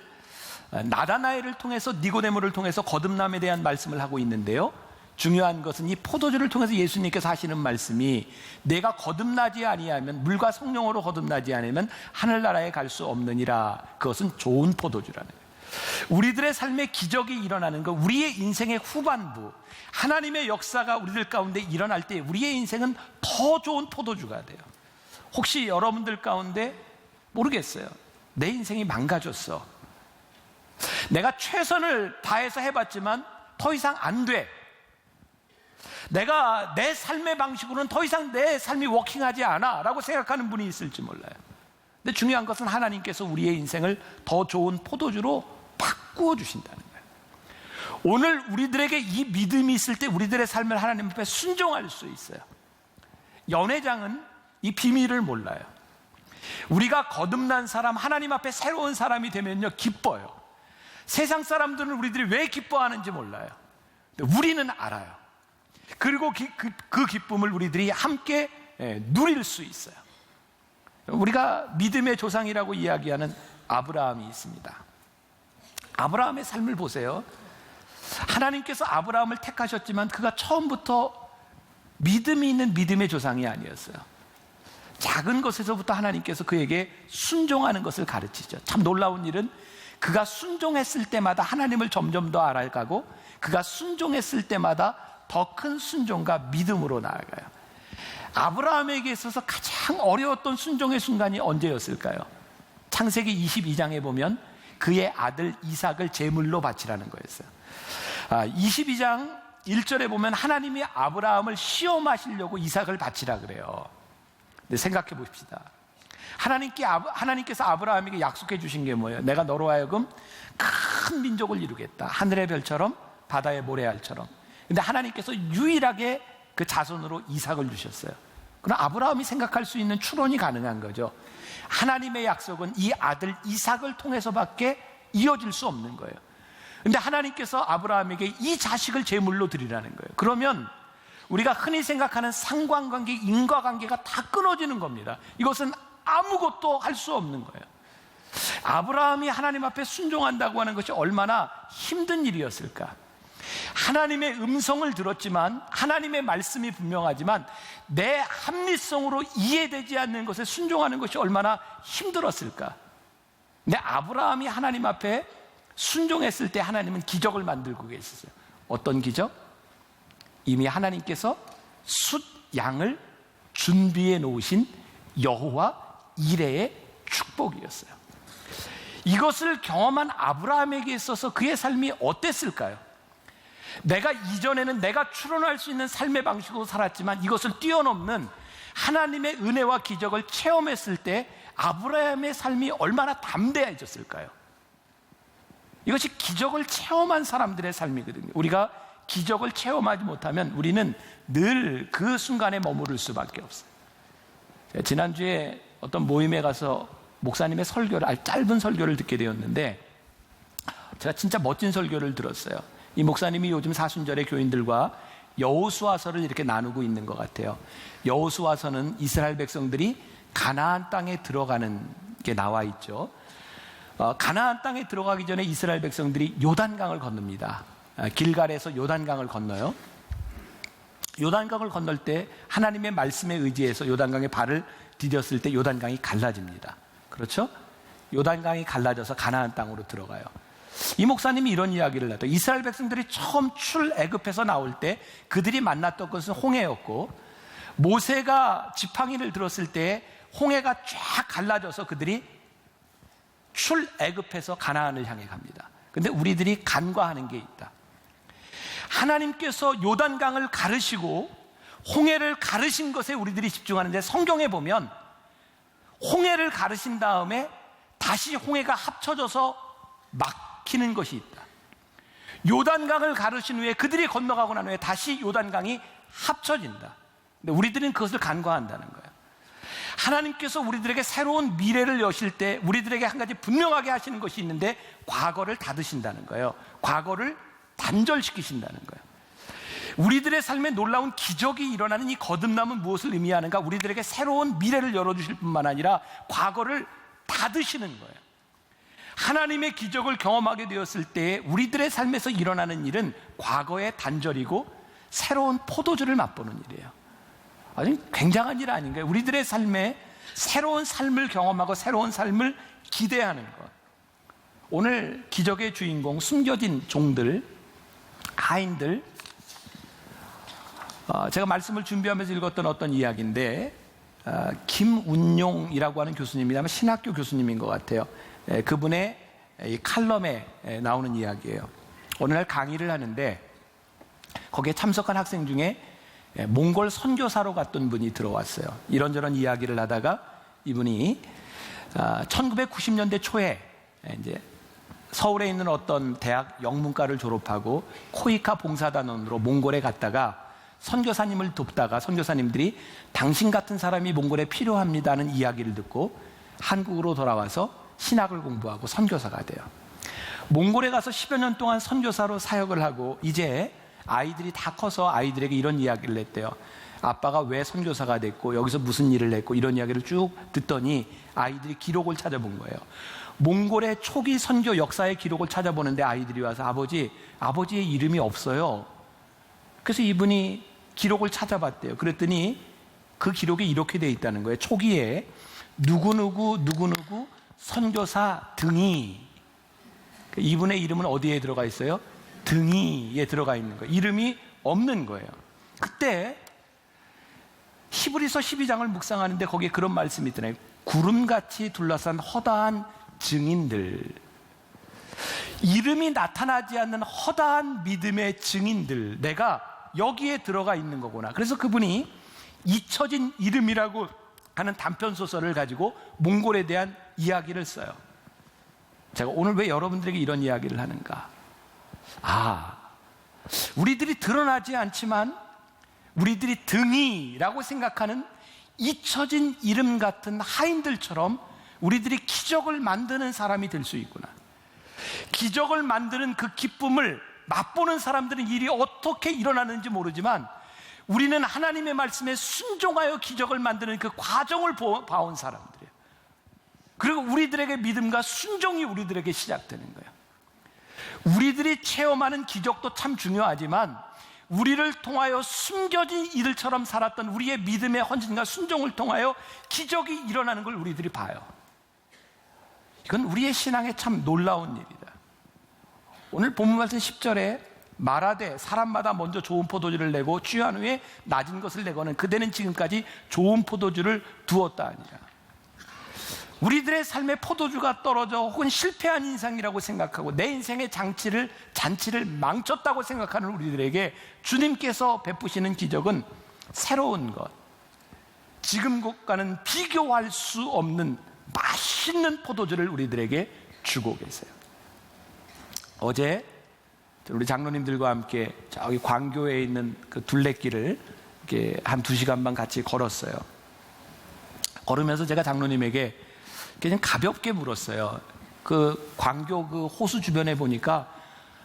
나다나엘을 통해서, 니고데모를 통해서 거듭남에 대한 말씀을 하고 있는데요, 중요한 것은 이 포도주를 통해서 예수님께서 하시는 말씀이 내가 거듭나지 아니하면, 물과 성령으로 거듭나지 않으면 하늘나라에 갈 수 없느니라. 그것은 좋은 포도주라는 거예요. 우리들의 삶에 기적이 일어나는 것, 우리의 인생의 후반부, 하나님의 역사가 우리들 가운데 일어날 때 우리의 인생은 더 좋은 포도주가 돼요. 혹시 여러분들 가운데 모르겠어요, 내 인생이 망가졌어, 내가 최선을 다해서 해봤지만 더 이상 안 돼, 내가 내 삶의 방식으로는 더 이상 내 삶이 워킹하지 않아 라고 생각하는 분이 있을지 몰라요. 근데 중요한 것은 하나님께서 우리의 인생을 더 좋은 포도주로 바꾸어 주신다는 거예요. 오늘 우리들에게 이 믿음이 있을 때 우리들의 삶을 하나님 앞에 순종할 수 있어요. 연회장은 이 비밀을 몰라요. 우리가 거듭난 사람, 하나님 앞에 새로운 사람이 되면요, 기뻐요. 세상 사람들은 우리들이 왜 기뻐하는지 몰라요. 근데 우리는 알아요. 그리고 그 기쁨을 우리들이 함께 누릴 수 있어요. 우리가 믿음의 조상이라고 이야기하는 아브라함이 있습니다. 아브라함의 삶을 보세요. 하나님께서 아브라함을 택하셨지만 그가 처음부터 믿음이 있는 믿음의 조상이 아니었어요. 작은 것에서부터 하나님께서 그에게 순종하는 것을 가르치죠. 참 놀라운 일은 그가 순종했을 때마다 하나님을 점점 더 알아가고 그가 순종했을 때마다 더 큰 순종과 믿음으로 나아가요. 아브라함에게 있어서 가장 어려웠던 순종의 순간이 언제였을까요? 창세기 22장에 보면 그의 아들 이삭을 제물로 바치라는 거였어요. 22장 1절에 보면 하나님이 아브라함을 시험하시려고 이삭을 바치라 그래요. 근데 생각해 보십시다. 하나님께서 아브라함에게 약속해 주신 게 뭐예요? 내가 너로 하여금 큰 민족을 이루겠다. 하늘의 별처럼 바다의 모래알처럼. 근데 하나님께서 유일하게 그 자손으로 이삭을 주셨어요. 그럼 아브라함이 생각할 수 있는 추론이 가능한 거죠. 하나님의 약속은 이 아들 이삭을 통해서밖에 이어질 수 없는 거예요. 근데 하나님께서 아브라함에게 이 자식을 제물로 드리라는 거예요. 그러면 우리가 흔히 생각하는 상관관계, 인과관계가 다 끊어지는 겁니다. 이것은 아무것도 할 수 없는 거예요. 아브라함이 하나님 앞에 순종한다고 하는 것이 얼마나 힘든 일이었을까. 하나님의 음성을 들었지만, 하나님의 말씀이 분명하지만 내 합리성으로 이해되지 않는 것에 순종하는 것이 얼마나 힘들었을까. 근데 아브라함이 하나님 앞에 순종했을 때 하나님은 기적을 만들고 계셨어요. 어떤 기적? 이미 하나님께서 숫 양을 준비해 놓으신 여호와 이레의 축복이었어요. 이것을 경험한 아브라함에게 있어서 그의 삶이 어땠을까요? 내가 이전에는 내가 추론할 수 있는 삶의 방식으로 살았지만 이것을 뛰어넘는 하나님의 은혜와 기적을 체험했을 때 아브라함의 삶이 얼마나 담대해졌을까요? 이것이 기적을 체험한 사람들의 삶이거든요. 우리가 기적을 체험하지 못하면 우리는 늘 그 순간에 머무를 수밖에 없어요. 지난주에 어떤 모임에 가서 목사님의 설교를, 아주 짧은 설교를 듣게 되었는데 제가 진짜 멋진 설교를 들었어요. 이 목사님이 요즘 사순절에 교인들과 여호수아서를 이렇게 나누고 있는 것 같아요. 여호수아서는 이스라엘 백성들이 가나안 땅에 들어가는 게 나와 있죠. 가나안 땅에 들어가기 전에 이스라엘 백성들이 요단강을 건넙니다. 길갈에서 요단강을 건너요. 요단강을 건널 때 하나님의 말씀에 의지해서 요단강에 발을 디뎠을 때 요단강이 갈라집니다. 그렇죠? 요단강이 갈라져서 가나안 땅으로 들어가요. 이 목사님이 이런 이야기를 하죠. 이스라엘 백성들이 처음 출애굽해서 나올 때 그들이 만났던 것은 홍해였고, 모세가 지팡이를 들었을 때 홍해가 쫙 갈라져서 그들이 출애굽해서 가나안을 향해 갑니다. 근데 우리들이 간과하는 게 있다. 하나님께서 요단강을 가르시고 홍해를 가르신 것에 우리들이 집중하는데, 성경에 보면 홍해를 가르신 다음에 다시 홍해가 합쳐져서 막히는 것이 있다. 요단강을 가르신 후에 그들이 건너가고 난 후에 다시 요단강이 합쳐진다. 근데 우리들은 그것을 간과한다는 거예요. 하나님께서 우리들에게 새로운 미래를 여실 때 우리들에게 한 가지 분명하게 하시는 것이 있는데, 과거를 닫으신다는 거예요. 과거를 단절시키신다는 거예요. 우리들의 삶에 놀라운 기적이 일어나는 이 거듭남은 무엇을 의미하는가? 우리들에게 새로운 미래를 열어주실 뿐만 아니라 과거를 닫으시는 거예요. 하나님의 기적을 경험하게 되었을 때 우리들의 삶에서 일어나는 일은 과거의 단절이고 새로운 포도주를 맛보는 일이에요. 아주 굉장한 일 아닌가요? 우리들의 삶에 새로운 삶을 경험하고 새로운 삶을 기대하는 것. 오늘 기적의 주인공, 숨겨진 종들, 하인들, 제가 말씀을 준비하면서 읽었던 어떤 이야기인데, 김운용이라고 하는 교수님이 아마 신학교 교수님인 것 같아요. 그분의 이 칼럼에 나오는 이야기예요. 어느 날 강의를 하는데 거기에 참석한 학생 중에 몽골 선교사로 갔던 분이 들어왔어요. 이런저런 이야기를 하다가 이분이 1990년대 초에 이제 서울에 있는 어떤 대학 영문과를 졸업하고 코이카 봉사단원으로 몽골에 갔다가 선교사님을 돕다가 선교사님들이 당신 같은 사람이 몽골에 필요합니다는 이야기를 듣고 한국으로 돌아와서 신학을 공부하고 선교사가 돼요. 몽골에 가서 10여 년 동안 선교사로 사역을 하고 이제 아이들이 다 커서 아이들에게 이런 이야기를 했대요. 아빠가 왜 선교사가 됐고 여기서 무슨 일을 했고 이런 이야기를 쭉 듣더니 아이들이 기록을 찾아본 거예요. 몽골의 초기 선교 역사의 기록을 찾아보는데 아이들이 와서 아버지의 이름이 없어요. 그래서 이분이 기록을 찾아봤대요. 그랬더니 그 기록이 이렇게 돼 있다는 거예요. 초기에 누구누구 선교사 등이, 이분의 이름은 어디에 들어가 있어요? 등이에 들어가 있는 거예요. 이름이 없는 거예요. 그때 히브리서 12장을 묵상하는데 거기에 그런 말씀이 있더라고요. 구름같이 둘러싼 허다한 증인들, 이름이 나타나지 않는 허다한 믿음의 증인들, 내가 여기에 들어가 있는 거구나. 그래서 그분이 잊혀진 이름이라고 하는 단편 소설을 가지고 몽골에 대한 이야기를 써요. 제가 오늘 왜 여러분들에게 이런 이야기를 하는가? 우리들이 드러나지 않지만 우리들이 등이라고 생각하는 잊혀진 이름 같은 하인들처럼 우리들이 기적을 만드는 사람이 될 수 있구나. 기적을 만드는 그 기쁨을 맛보는 사람들은 일이 어떻게 일어나는지 모르지만 우리는 하나님의 말씀에 순종하여 기적을 만드는 그 과정을 봐온 사람들이에요. 그리고 우리들에게 믿음과 순종이 우리들에게 시작되는 거예요. 우리들이 체험하는 기적도 참 중요하지만 우리를 통하여 숨겨진 이들처럼 살았던 우리의 믿음의 헌신과 순종을 통하여 기적이 일어나는 걸 우리들이 봐요. 이건 우리의 신앙에 참 놀라운 일이다. 오늘 본문 말씀 10절에 말하되 사람마다 먼저 좋은 포도주를 내고 취한 후에 낮은 것을 내고는 그대는 지금까지 좋은 포도주를 두었다 하니라. 우리들의 삶에 포도주가 떨어져 혹은 실패한 인생이라고 생각하고 내 인생의 잔치를 망쳤다고 생각하는 우리들에게 주님께서 베푸시는 기적은 새로운 것, 지금과는 비교할 수 없는 맛있는 포도주를 우리들에게 주고 계세요. 어제 우리 장로님들과 함께 저기 광교에 있는 그 둘레길을 이렇게 한 2시간만 같이 걸었어요. 걸으면서 제가 장로님에게 그냥 가볍게 물었어요. 그 광교 그 호수 주변에 보니까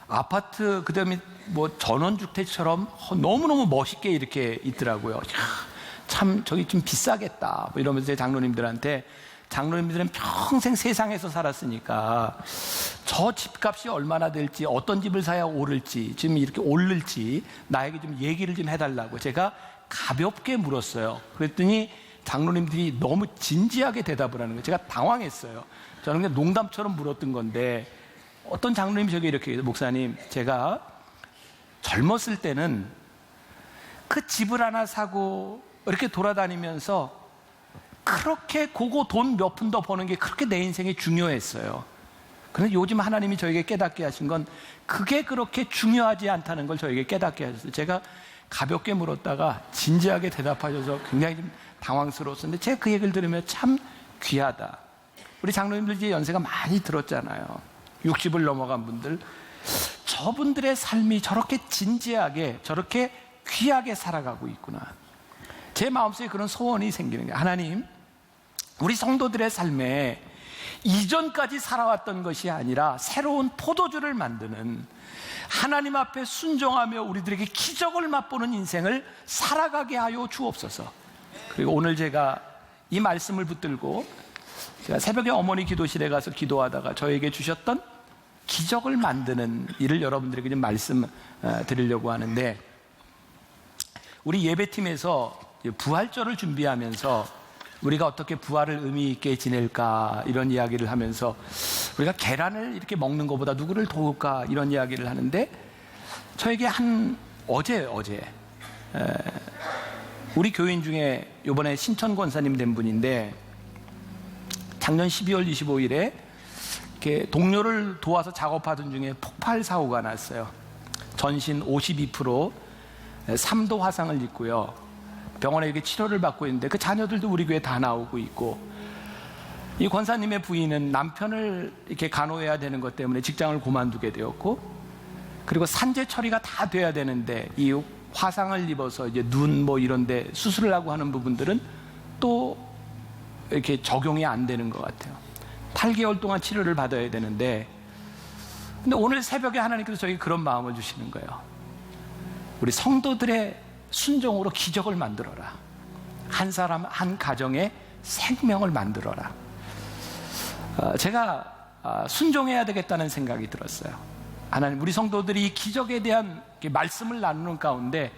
아파트 그다음에 뭐 전원주택처럼 너무너무 멋있게 이렇게 있더라고요. 참 저기 좀 비싸겠다 뭐 이러면서 장로님들은 평생 세상에서 살았으니까 저 집값이 얼마나 될지, 어떤 집을 사야 오를지, 지금 이렇게 오를지 나에게 좀 얘기를 좀 해달라고 제가 가볍게 물었어요. 그랬더니 장로님들이 너무 진지하게 대답을 하는 거예요. 제가 당황했어요. 저는 그냥 농담처럼 물었던 건데 어떤 장로님이 저에게 이렇게 얘기해요. 목사님, 제가 젊었을 때는 그 집을 하나 사고 이렇게 돌아다니면서 그렇게 그거 돈 몇 푼 더 버는 게 그렇게 내 인생에 중요했어요. 그런데 요즘 하나님이 저에게 깨닫게 하신 건 그게 그렇게 중요하지 않다는 걸 저에게 깨닫게 하셨어요. 제가 가볍게 물었다가 진지하게 대답하셔서 굉장히 좀 당황스러웠었는데 제가 그 얘기를 들으면 참 귀하다. 우리 장로님들 이제 연세가 많이 들었잖아요. 60을 넘어간 분들, 저분들의 삶이 저렇게 진지하게 저렇게 귀하게 살아가고 있구나. 제 마음속에 그런 소원이 생기는 거예요. 하나님, 우리 성도들의 삶에 이전까지 살아왔던 것이 아니라 새로운 포도주를 만드는, 하나님 앞에 순종하며 우리들에게 기적을 맛보는 인생을 살아가게 하여 주옵소서. 그리고 오늘 제가 이 말씀을 붙들고 제가 새벽에 어머니 기도실에 가서 기도하다가 저에게 주셨던 기적을 만드는 일을 여러분들에게 좀 말씀 드리려고 하는데, 우리 예배팀에서 부활절을 준비하면서 우리가 어떻게 부활을 의미 있게 지낼까 이런 이야기를 하면서 우리가 계란을 이렇게 먹는 것보다 누구를 도울까 이런 이야기를 하는데, 저에게 어제 우리 교인 중에 이번에 신천 권사님 된 분인데 작년 12월 25일에 이렇게 동료를 도와서 작업하던 중에 폭발 사고가 났어요. 전신 52% 3도 화상을 입고요. 병원에 이렇게 치료를 받고 있는데 그 자녀들도 우리 교회에 다 나오고 있고, 이 권사님의 부인은 남편을 이렇게 간호해야 되는 것 때문에 직장을 그만두게 되었고, 그리고 산재 처리가 다 돼야 되는데 이 화상을 입어서 이제 눈 뭐 이런데 수술을 하고 하는 부분들은 또 이렇게 적용이 안 되는 것 같아요. 8개월 동안 치료를 받아야 되는데, 근데 오늘 새벽에 하나님께서 저에게 그런 마음을 주시는 거예요. 우리 성도들의 순종으로 기적을 만들어라. 한 사람 한 가정의 생명을 만들어라. 제가 순종해야 되겠다는 생각이 들었어요. 하나님, 우리 성도들이 기적에 대한 말씀을 나누는 가운데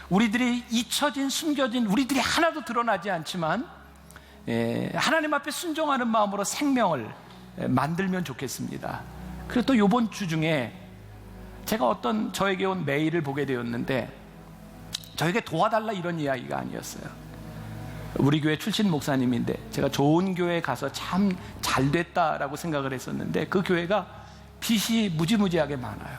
우리들이 잊혀진, 숨겨진, 우리들이 하나도 드러나지 않지만 하나님 앞에 순종하는 마음으로 생명을 만들면 좋겠습니다. 그리고 또 이번 주 중에 제가 어떤 저에게 온 메일을 보게 되었는데, 저에게 도와달라 이런 이야기가 아니었어요. 우리 교회 출신 목사님인데 제가 좋은 교회에 가서 참 잘됐다라고 생각을 했었는데, 그 교회가 빚이 무지무지하게 많아요.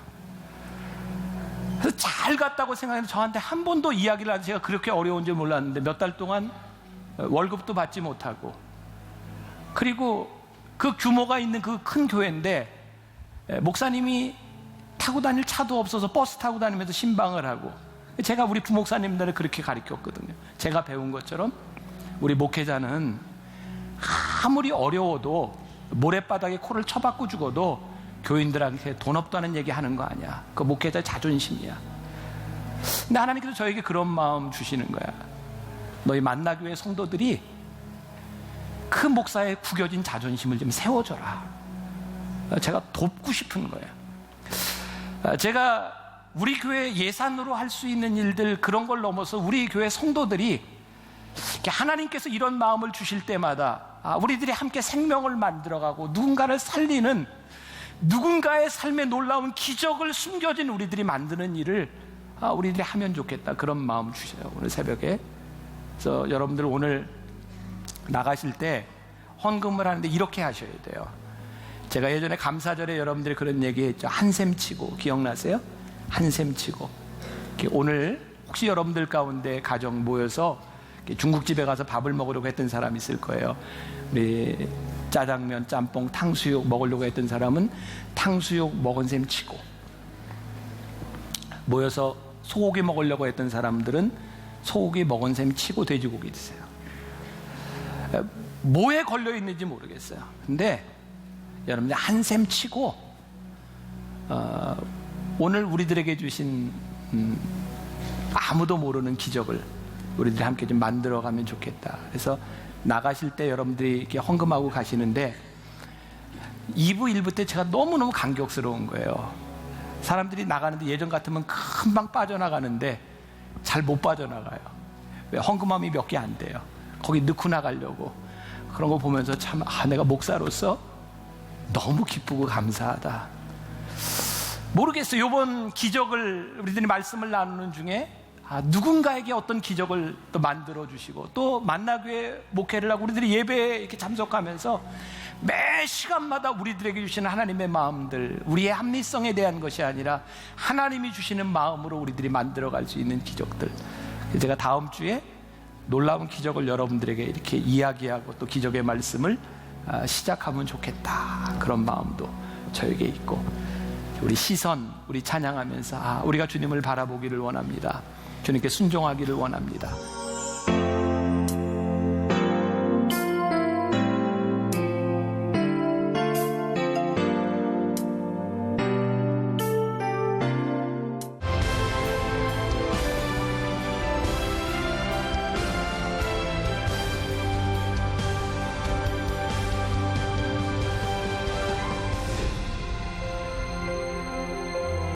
그래서 잘 갔다고 생각했는데 저한테 한 번도 이야기를 하지, 제가 그렇게 어려운 줄 몰랐는데 몇 달 동안 월급도 받지 못하고, 그리고 그 규모가 있는 그 큰 교회인데 목사님이 타고 다닐 차도 없어서 버스 타고 다니면서 신방을 하고, 제가 우리 부목사님들을 그렇게 가르쳤거든요. 제가 배운 것처럼 우리 목회자는 아무리 어려워도 모래바닥에 코를 쳐박고 죽어도 교인들한테 돈 없다는 얘기 하는 거 아니야. 그 목회자의 자존심이야. 근데 하나님께서 저에게 그런 마음 주시는 거야. 너희 만나교회 성도들이 그 목사의 구겨진 자존심을 좀 세워줘라. 제가 돕고 싶은 거예요. 제가 우리 교회 예산으로 할 수 있는 일들, 그런 걸 넘어서 우리 교회 성도들이 하나님께서 이런 마음을 주실 때마다 우리들이 함께 생명을 만들어가고 누군가를 살리는, 누군가의 삶에 놀라운 기적을 숨겨진 우리들이 만드는 일을 우리들이 하면 좋겠다, 그런 마음 주셔요, 오늘 새벽에. 그래서 여러분들 오늘 나가실 때 헌금을 하는데 이렇게 하셔야 돼요. 제가 예전에 감사절에 여러분들이 그런 얘기했죠. 한샘 치고, 기억나세요? 한샘 치고. 오늘 혹시 여러분들 가운데 가정 모여서 중국집에 가서 밥을 먹으려고 했던 사람이 있을 거예요. 우리 짜장면, 짬뽕, 탕수육 먹으려고 했던 사람은 탕수육 먹은 셈 치고, 모여서 소고기 먹으려고 했던 사람들은 소고기 먹은 셈 치고 돼지고기 드세요. 뭐에 걸려 있는지 모르겠어요. 근데 여러분들 한샘 치고 오늘 우리들에게 주신 아무도 모르는 기적을 우리들이 함께 좀 만들어가면 좋겠다. 그래서 나가실 때 여러분들이 이렇게 헌금하고 가시는데 2부, 1부 때 제가 너무너무 감격스러운 거예요. 사람들이 나가는데 예전 같으면 금방 빠져나가는데 잘 못 빠져나가요. 왜? 헌금함이 몇 개 안 돼요. 거기 넣고 나가려고. 그런 거 보면서 참 내가 목사로서 너무 기쁘고 감사하다. 모르겠어요. 이번 기적을 우리들이 말씀을 나누는 중에 누군가에게 어떤 기적을 또 만들어 주시고, 또 만나교회 목회를 하고 우리들이 예배에 이렇게 참석하면서 매 시간마다 우리들에게 주시는 하나님의 마음들, 우리의 합리성에 대한 것이 아니라 하나님이 주시는 마음으로 우리들이 만들어갈 수 있는 기적들. 제가 다음 주에 놀라운 기적을 여러분들에게 이렇게 이야기하고 또 기적의 말씀을 시작하면 좋겠다, 그런 마음도 저에게 있고, 우리 시선, 우리 찬양하면서 우리가 주님을 바라보기를 원합니다. 주님께 순종하기를 원합니다.